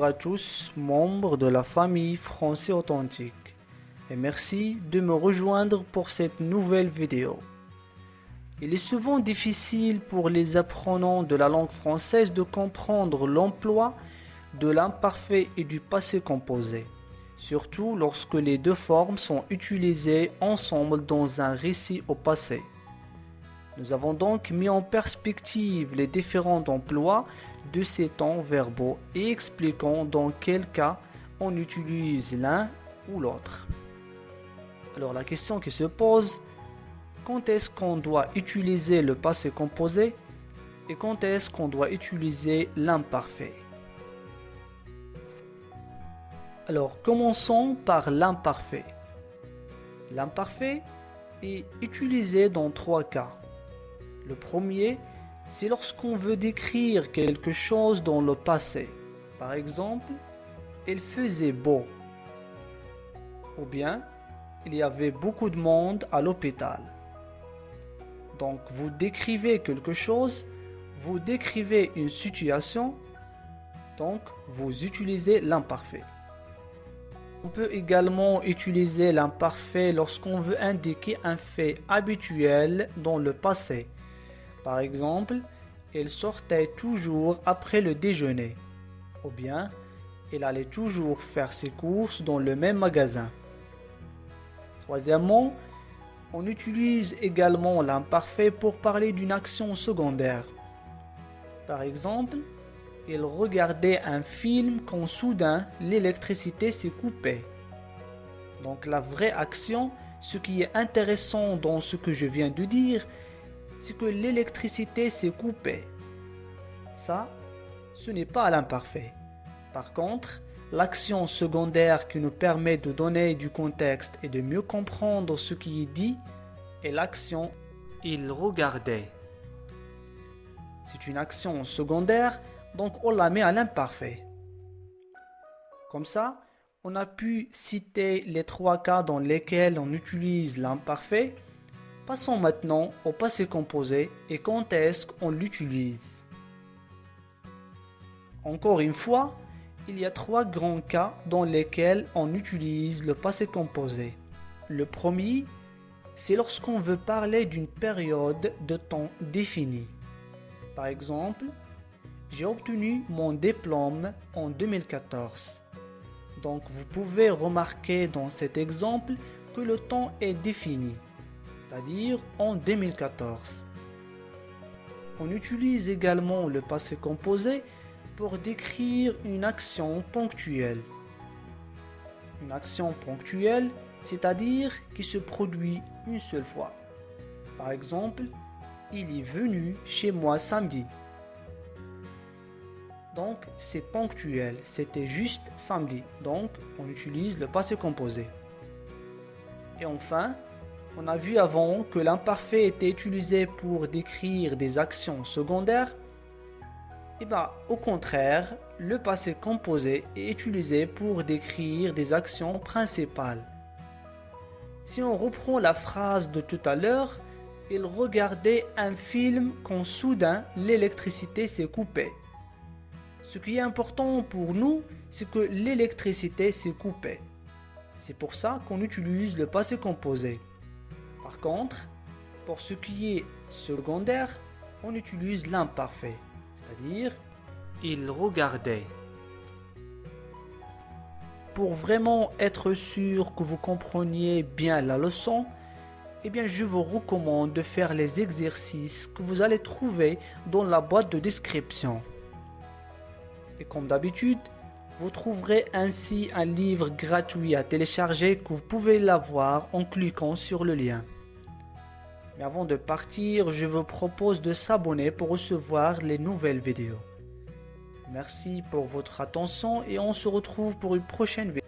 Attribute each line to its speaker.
Speaker 1: à tous, membres de la famille Français Authentique, et merci de me rejoindre pour cette nouvelle vidéo. Il est souvent difficile pour les apprenants de la langue française de comprendre l'emploi de l'imparfait et du passé composé, surtout lorsque les deux formes sont utilisées ensemble dans un récit au passé. Nous avons donc mis en perspective les différents emplois de ces temps verbaux et expliquons dans quel cas on utilise l'un ou l'autre. Alors la question qui se pose, quand est-ce qu'on doit utiliser le passé composé et quand est-ce qu'on doit utiliser l'imparfait? Alors commençons par l'imparfait. L'imparfait est utilisé dans trois cas. Le premier, c'est lorsqu'on veut décrire quelque chose dans le passé. Par exemple, il faisait beau. Ou bien, il y avait beaucoup de monde à l'hôpital. Donc, vous décrivez quelque chose, vous décrivez une situation, donc vous utilisez l'imparfait. On peut également utiliser l'imparfait lorsqu'on veut indiquer un fait habituel dans le passé. Par exemple, il sortait toujours après le déjeuner. Ou bien, il allait toujours faire ses courses dans le même magasin. Troisièmement, on utilise également l'imparfait pour parler d'une action secondaire. Par exemple, il regardait un film quand soudain l'électricité s'est coupée. Donc la vraie action, ce qui est intéressant dans ce que je viens de dire, c'est que l'électricité s'est coupée. Ça, ce n'est pas l'imparfait. Par contre, l'action secondaire qui nous permet de donner du contexte et de mieux comprendre ce qui est dit est l'action « il regardait ». C'est une action secondaire, donc on la met à l'imparfait. Comme ça, on a pu citer les trois cas dans lesquels on utilise l'imparfait. Passons maintenant au passé composé et quand est-ce qu'on l'utilise. Encore une fois, il y a trois grands cas dans lesquels on utilise le passé composé. Le premier, c'est lorsqu'on veut parler d'une période de temps définie. Par exemple, j'ai obtenu mon diplôme en 2014. Donc vous pouvez remarquer dans cet exemple que le temps est défini, c'est-à-dire en 2014. On utilise également le passé composé pour décrire une action ponctuelle. Une action ponctuelle, c'est-à-dire qui se produit une seule fois. Par exemple, il est venu chez moi samedi. Donc c'est ponctuel, c'était juste samedi. Donc on utilise le passé composé. Et enfin, on a vu avant que l'imparfait était utilisé pour décrire des actions secondaires. Et au contraire, le passé composé est utilisé pour décrire des actions principales. Si on reprend la phrase de tout à l'heure, il regardait un film quand soudain l'électricité s'est coupée. Ce qui est important pour nous, c'est que l'électricité s'est coupée. C'est pour ça qu'on utilise le passé composé. Par contre, pour ce qui est secondaire, on utilise l'imparfait, c'est-à-dire il regardait. Pour vraiment être sûr que vous compreniez bien la leçon, je vous recommande de faire les exercices que vous allez trouver dans la boîte de description. Et comme d'habitude, vous trouverez ainsi un livre gratuit à télécharger que vous pouvez l'avoir en cliquant sur le lien. Mais avant de partir, je vous propose de s'abonner pour recevoir les nouvelles vidéos. Merci pour votre attention et on se retrouve pour une prochaine vidéo.